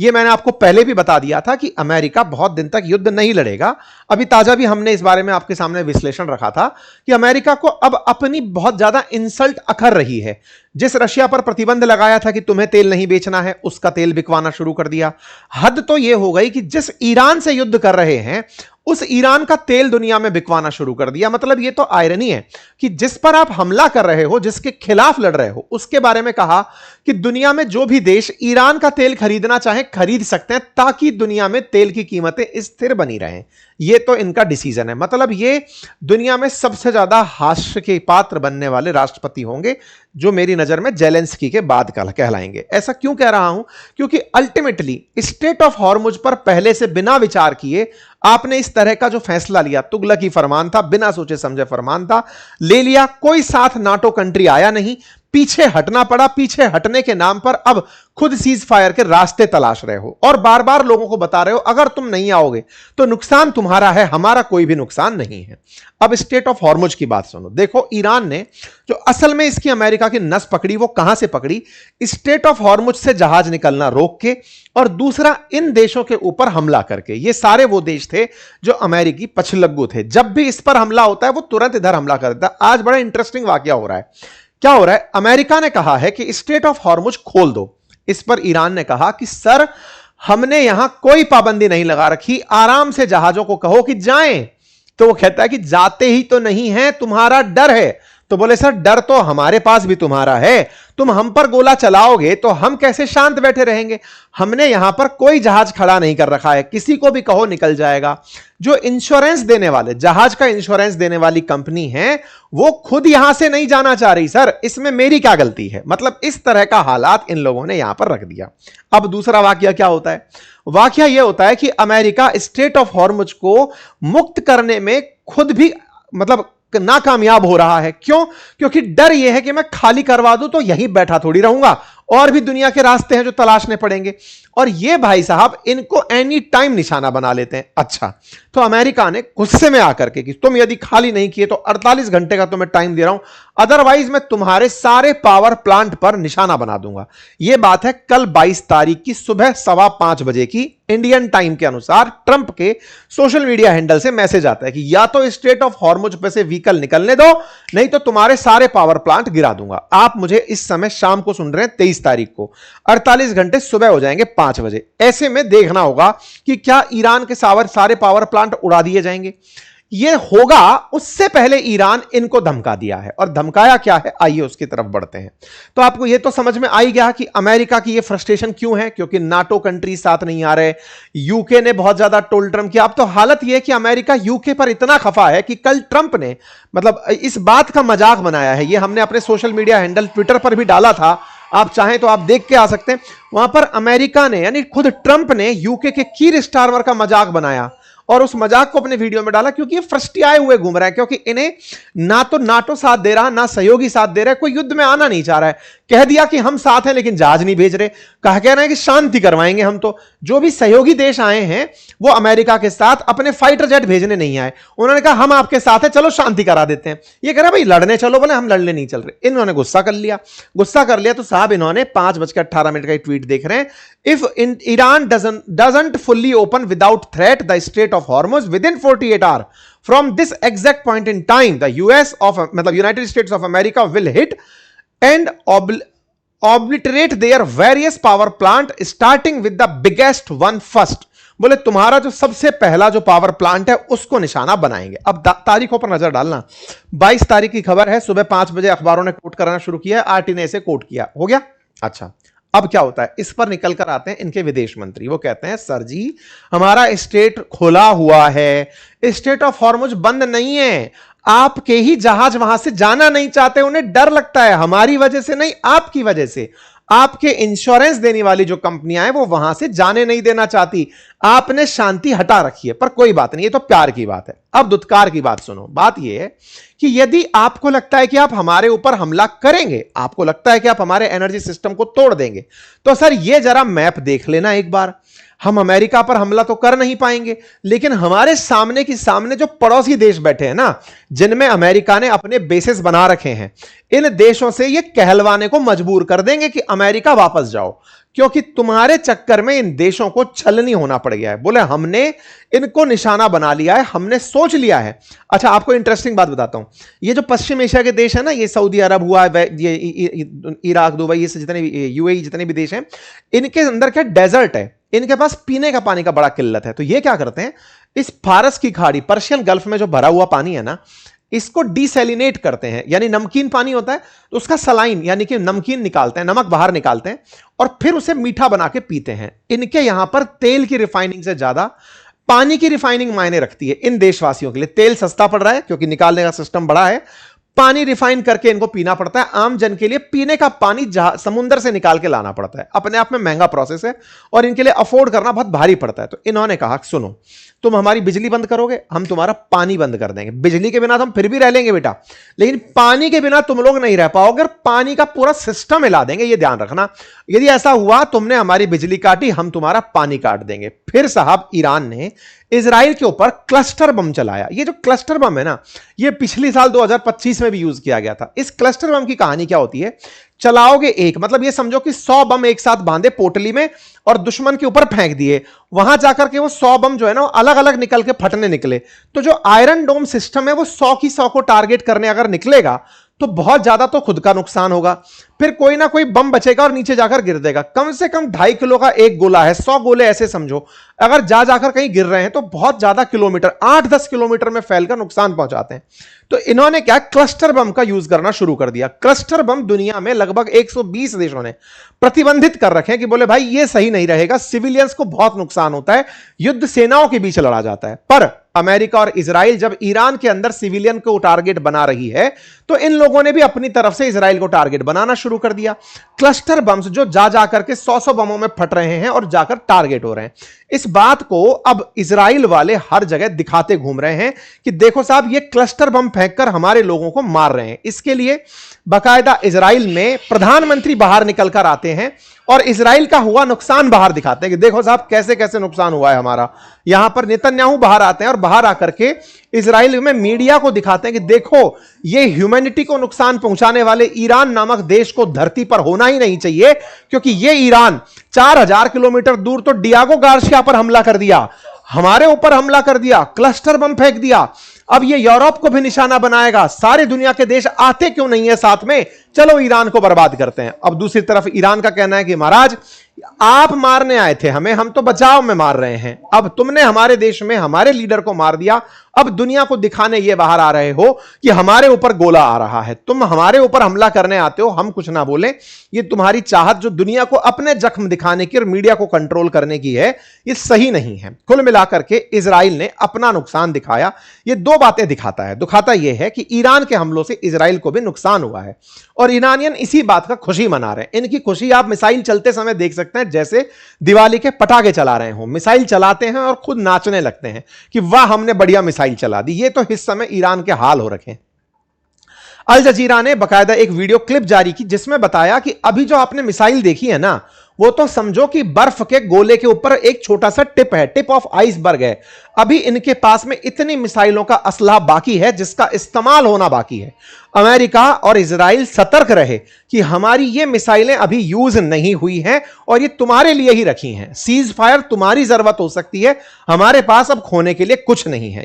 ये मैंने आपको पहले भी बता दिया था कि अमेरिका बहुत दिन तक युद्ध नहीं लड़ेगा। अभी ताजा भी हमने इस बारे में आपके सामने विश्लेषण रखा था कि अमेरिका को अब अपनी बहुत ज्यादा इंसल्ट अखर रही है। जिस रशिया पर प्रतिबंध लगाया था कि तुम्हें तेल नहीं बेचना है, उसका तेल बिकवाना शुरू कर दिया। हद तो यह हो गई कि जिस ईरान से युद्ध कर रहे हैं उस ईरान का तेल दुनिया में बिकवाना शुरू कर दिया। मतलब यह तो आयरनी है कि जिस पर आप हमला कर रहे हो, जिसके खिलाफ लड़ रहे हो, उसके बारे में कहा कि दुनिया में जो भी देश ईरान का तेल खरीदना चाहे खरीद सकते हैं ताकि दुनिया में तेल की कीमतें स्थिर बनी रहें। यह तो इनका डिसीजन है। मतलब ये दुनिया में सबसे ज्यादा हास्य के पात्र बनने वाले राष्ट्रपति होंगे, जो मेरी नजर में जेलेंस्की के बाद कहलाएंगे। ऐसा क्यों कह रहा हूं? क्योंकि अल्टीमेटली स्ट्रेट ऑफ हॉर्मुज पर पहले से बिना विचार किए आपने इस तरह का जो फैसला लिया, तुगलकी फरमान था, बिना सोचे समझे फरमान था, ले लिया। कोई साथ नाटो कंट्री आया नहीं, पीछे हटना पड़ा। पीछे हटने के नाम पर अब खुद सीज फायर के रास्ते तलाश रहे हो और बार बार लोगों को बता रहे हो अगर तुम नहीं आओगे तो नुकसान तुम्हारा है, हमारा कोई भी नुकसान नहीं है। अब स्टेट ऑफ हॉर्मुज की बात सुनो। देखो, ईरान ने जो असल में इसकी अमेरिका की नस पकड़ी, वो कहां से पकड़ी? स्टेट ऑफ हॉर्मुज से जहाज निकलना रोक के, और दूसरा इन देशों के ऊपर हमला करके। ये सारे वो देश थे जो अमेरिकी पछलग्गू थे। जब भी इस पर हमला होता है वो तुरंत इधर हमला कर देता है। आज बड़ा इंटरेस्टिंग वाकया हो रहा है। क्या हो रहा है? अमेरिका ने कहा है कि स्टेट ऑफ हॉर्मुज खोल दो। इस पर ईरान ने कहा कि सर, हमने यहां कोई पाबंदी नहीं लगा रखी, आराम से जहाजों को कहो कि जाएं। तो वो कहता है कि जाते ही तो नहीं है, तुम्हारा डर है। तो बोले सर, डर तो हमारे पास भी तुम्हारा है। तुम हम पर गोला चलाओगे तो हम कैसे शांत बैठे रहेंगे? हमने यहां पर कोई जहाज खड़ा नहीं कर रखा है, किसी को भी कहो निकल जाएगा। जो इंश्योरेंस देने वाले, जहाज का इंश्योरेंस देने वाली कंपनी है, वो खुद यहां से नहीं जाना चाह रही। सर, इसमें मेरी क्या गलती है? मतलब इस तरह का हालात इन लोगों ने यहां पर रख दिया। अब दूसरा वाकया क्या होता है? वाकया यह होता है कि अमेरिका स्ट्रेट ऑफ हॉर्मुज को मुक्त करने में खुद भी मतलब नाकामयाब हो रहा है। क्यों? क्योंकि डर यह है कि मैं खाली करवा दूं तो यहीं बैठा थोड़ी रहूंगा, और भी दुनिया के रास्ते हैं जो तलाशने पड़ेंगे। और ये भाई साहब इनको एनी टाइम निशाना बना लेते हैं। अच्छा, तो अमेरिका ने गुस्से में आकर के कि तुम यदि खाली नहीं किए तो 48 घंटे का तुम्हें टाइम दे रहा हूं, अदरवाइज मैं तुम्हारे सारे पावर प्लांट पर निशाना बना दूंगा। यह बात है कल 22 तारीख की सुबह 5:15 बजे की इंडियन टाइम के अनुसार। ट्रंप के सोशल मीडिया हैंडल से मैसेज आता है कि या तो स्ट्रेट ऑफ हॉर्मुज पे से व्हीकल निकलने दो, नहीं तो तुम्हारे सारे पावर प्लांट गिरा दूंगा। आप मुझे इस समय शाम को सुन रहे हैं 23 तारीख को, 48 घंटे सुबह हो जाएंगे 5 बजे। ऐसे में देखना होगा कि क्या ईरान के सारे पावर प्लांट उड़ा दिए जाएंगे। यह होगा उससे पहले ईरान इनको धमका दिया है। और धमकाया क्या है, आइए उसकी तरफ बढ़ते हैं। तो आपको यह तो समझ में आ ही गया कि अमेरिका की यह फ्रस्ट्रेशन क्यों है, क्योंकि नाटो कंट्री साथ नहीं आ रहे। यूके ने बहुत ज्यादा टोल ट्रम किया। अब तो हालत यह है कि अमेरिका यूके पर इतना खफा है कि कल ट्रंप ने मतलब इस बात का मजाक बनाया है। यह हमने अपने सोशल मीडिया हैंडल ट्विटर पर भी डाला था, आप चाहें तो आप देख के आ सकते हैं। वहां पर अमेरिका ने यानी खुद ट्रंप ने यूके के कीर स्टारमर का मजाक बनाया और उस मजाक को अपने वीडियो में डाला, क्योंकि ये फ्रस्ट्रियाए हुए घूम रहा है। क्योंकि इन्हें ना तो नाटो साथ दे रहा, ना सहयोगी साथ दे रहा है, कोई युद्ध में आना नहीं चाह रहा है। कह दिया कि हम साथ हैं लेकिन जहाज नहीं भेज रहे। कह रहे हैं कि शांति करवाएंगे हम। तो जो भी सहयोगी देश आए हैं वो अमेरिका के साथ अपने फाइटर जेट भेजने नहीं आए। उन्होंने कहा हम आपके साथ हैं, चलो शांति करा देते हैं। ये कह रहा भाई लड़ने चलो, बोले हम लड़ने नहीं चल रहे। इन्होंने गुस्सा कर लिया। तो साहब इन्होंने 5:18 का ट्वीट देख रहे हैं, if Iran doesn't fully open without threat the Strait of Hormuz within 48 hours from this exact point in time, the United States of America will hit and obliterate their various power plant starting with the biggest one first। बोले तुम्हारा जो सबसे पहला जो power plant है उसको निशाना बनाएंगे। अब तारीखों पर नजर डालना। 22 तारीख की खबर है, सुबह 5 बजे अखबारों ने कोट करना शुरू किया है, आरटी ने इसे कोट किया। हो गया। अच्छा, अब क्या होता है? इस पर निकल कर आते हैं इनके विदेश मंत्री। वो कहते हैं सर जी, हमारा स्टेट खुला हुआ है, स्टेट ऑफ हॉर्मुज बंद नहीं है। आपके ही जहाज वहां से जाना नहीं चाहते, उन्हें डर लगता है, हमारी वजह से नहीं, आपकी वजह से। आपके इंश्योरेंस देने वाली जो कंपनियां हैं वो वहां से जाने नहीं देना चाहती। आपने शांति हटा रखी है, पर कोई बात नहीं, ये तो प्यार की बात है। अब दुत्कार की बात सुनो। बात यह है कि यदि आपको लगता है कि आप हमारे ऊपर हमला करेंगे, आपको लगता है कि आप हमारे एनर्जी सिस्टम को तोड़ देंगे, तो सर ये जरा मैप देख लेना एक बार। हम अमेरिका पर हमला तो कर नहीं पाएंगे, लेकिन हमारे सामने की सामने जो पड़ोसी देश बैठे हैं ना, जिनमें अमेरिका ने अपने बेसेस बना रखे हैं, इन देशों से ये कहलवाने को मजबूर कर देंगे कि अमेरिका वापस जाओ। क्योंकि तुम्हारे चक्कर में इन देशों को छलनी होना पड़ गया है। बोले हमने इनको निशाना बना लिया है, हमने सोच लिया है। अच्छा, आपको इंटरेस्टिंग बात बताता हूं, ये जो पश्चिम एशिया के देश है ना, ये सऊदी अरब हुआ, ये इराक, दुबई, ये जितने भी यूएई, जितने भी देश हैं, इनके अंदर क्या डेजर्ट है, इनके पास पीने का पानी का बड़ा किल्लत है। तो ये क्या करते हैं, इस फारस की खाड़ी, पर्शियन गल्फ में जो भरा हुआ पानी है ना, इसको डिसैलिनेट करते हैं, यानी नमकीन पानी होता है तो उसका सलाइन यानी कि नमकीन निकालते हैं, नमक बाहर निकालते हैं और फिर उसे मीठा बना के पीते हैं। इनके यहां पर तेल की रिफाइनिंग से ज्यादा पानी की रिफाइनिंग मायने रखती है इन देशवासियों के लिए। तेल सस्ता पड़ रहा है क्योंकि निकालने का सिस्टम बड़ा है, पानी रिफाइन करके इनको पीना पड़ता है। आम जन के लिए पीने का पानी समुद्र से निकाल के लाना पड़ता है, अपने आप में महंगा प्रोसेस है और इनके लिए अफोर्ड करना बहुत भारी पड़ता है। तो इन्होंने कहा सुनो, तुम हमारी बिजली बंद करोगे, हम तुम्हारा पानी बंद कर देंगे। बिजली के बिना तो हम फिर भी रह लेंगे बेटा, लेकिन पानी के बिना तुम लोग नहीं रह पाओगे, पानी का पूरा सिस्टम हिला देंगे, ये ध्यान रखना। यदि ऐसा हुआ, तुमने हमारी बिजली काटी, हम तुम्हारा पानी काट देंगे। फिर साहब ईरान ने इजराइल के ऊपर क्लस्टर बम चलाया। ये जो क्लस्टर बम है ना, ये पिछले साल 2025 में भी यूज किया गया था। इस क्लस्टर बम की कहानी क्या होती है, चलाओगे एक, मतलब ये समझो कि 100 बम एक साथ बांधे पोटली में और दुश्मन के ऊपर फेंक दिए, वहां जाकर के वो 100 बम जो है ना अलग अलग निकल के फटने निकले। तो जो आयरन डोम सिस्टम है वो 100 की 100 को टारगेट करने अगर निकलेगा तो बहुत ज्यादा तो खुद का नुकसान होगा, फिर कोई ना कोई बम बचेगा और नीचे जाकर गिर देगा। कम से कम 2.5 किलो का एक गोला है, 100 गोले ऐसे समझो, अगर जाकर कहीं गिर रहे हैं तो बहुत ज्यादा किलोमीटर, 8-10 किलोमीटर में फैलकर नुकसान पहुंचाते हैं। तो इन्होंने क्या, क्लस्टर बम का यूज करना शुरू कर दिया। क्लस्टर बम दुनिया में लगभग 120 देशों ने प्रतिबंधित कर रखे हैं कि बोले भाई ये सही नहीं रहेगा, सिविलियंस को बहुत नुकसान होता है, युद्ध सेनाओं के बीच लड़ा जाता है। पर अमेरिका और इजराइल जब ईरान के अंदर सिविलियन को टारगेट बना रही है तो इन लोगों ने भी अपनी तरफ से इजराइल को टारगेट बनाना शुरू कर दिया। क्लस्टर बम्स जो जाकर के 100 बमों में फट रहे हैं और जाकर टारगेट हो रहे हैं। इस बात को अब इजराइल वाले हर जगह दिखाते घूम रहे हैं कि देखो साहब, ये क्लस्टर बम फेंककर हमारे लोगों को मार रहे हैं। इसके लिए बाकायदा इजराइल में प्रधानमंत्री बाहर निकलकर आते हैं और इजराइल का हुआ नुकसान बाहर दिखाते हैं कि देखो साहब कैसे कैसे नुकसान हुआ है हमारा। यहां पर नेतन्याहू बाहर आते हैं और बाहर आकर के इजराइल में मीडिया को दिखाते हैं कि देखो ये ह्यूमैनिटी को नुकसान पहुंचाने वाले ईरान नामक देश को धरती पर होना ही नहीं चाहिए, क्योंकि ये ईरान 4000 किलोमीटर दूर तो डियागो गार्सिया पर हमला कर दिया, हमारे ऊपर हमला कर दिया, क्लस्टर बम फेंक दिया, अब ये यूरोप को भी निशाना बनाएगा। सारे दुनिया के देश आते क्यों नहीं है साथ में, चलो ईरान को बर्बाद करते हैं। अब दूसरी तरफ ईरान का कहना है कि महाराज आप मारने आए थे हमें, हम तो बचाव में मार रहे हैं, अब तुमने हमारे देश में हमारे लीडर को मार दिया, अब दुनिया को दिखाने ये बाहर आ रहे हो कि हमारे ऊपर गोला आ रहा है, तुम हमारे ऊपर हमला करने आते हो, हम कुछ ना बोले। ये तुम्हारी चाहत जो दुनिया को अपने जख्म दिखाने की और मीडिया को कंट्रोल करने की है, ये सही नहीं है। कुल मिलाकर के इजराइल ने अपना नुकसान दिखाया। ये दो बातें दिखाता है। दिखाता यह है कि ईरान के हमलों से इजराइल को भी नुकसान हुआ है और ईरानियन इसी बात का खुशी मना रहे हैं। इनकी खुशी आप मिसाइल चलते समय देख सकते हैं, जैसे दिवाली के पटाखे चला रहे हो, मिसाइल चलाते हैं और खुद नाचने लगते हैं कि वाह हमने बढ़िया मिसाइल चला दी। ये तो इस समय ईरान के हाल हो रखे हैं। अल जजीरा ने बकायदा एक वीडियो क्लिप जारी की जिसमें बताया कि अभी जो आपने मिसाइल देखी है ना, वो तो समझो कि बर्फ के गोले के ऊपर एक छोटा सा टिप है, टिप ऑफ आइसबर्ग है। अभी इनके पास में इतनी मिसाइलों का असलाह बाकी है जिसका इस्तेमाल होना बाकी है। अमेरिका और इजराइल सतर्क रहे कि हमारी ये मिसाइलें अभी यूज नहीं हुई हैं और ये तुम्हारे लिए ही रखी हैं। सीज फायर तुम्हारी जरूरत हो सकती है, हमारे पास अब खोने के लिए कुछ नहीं है।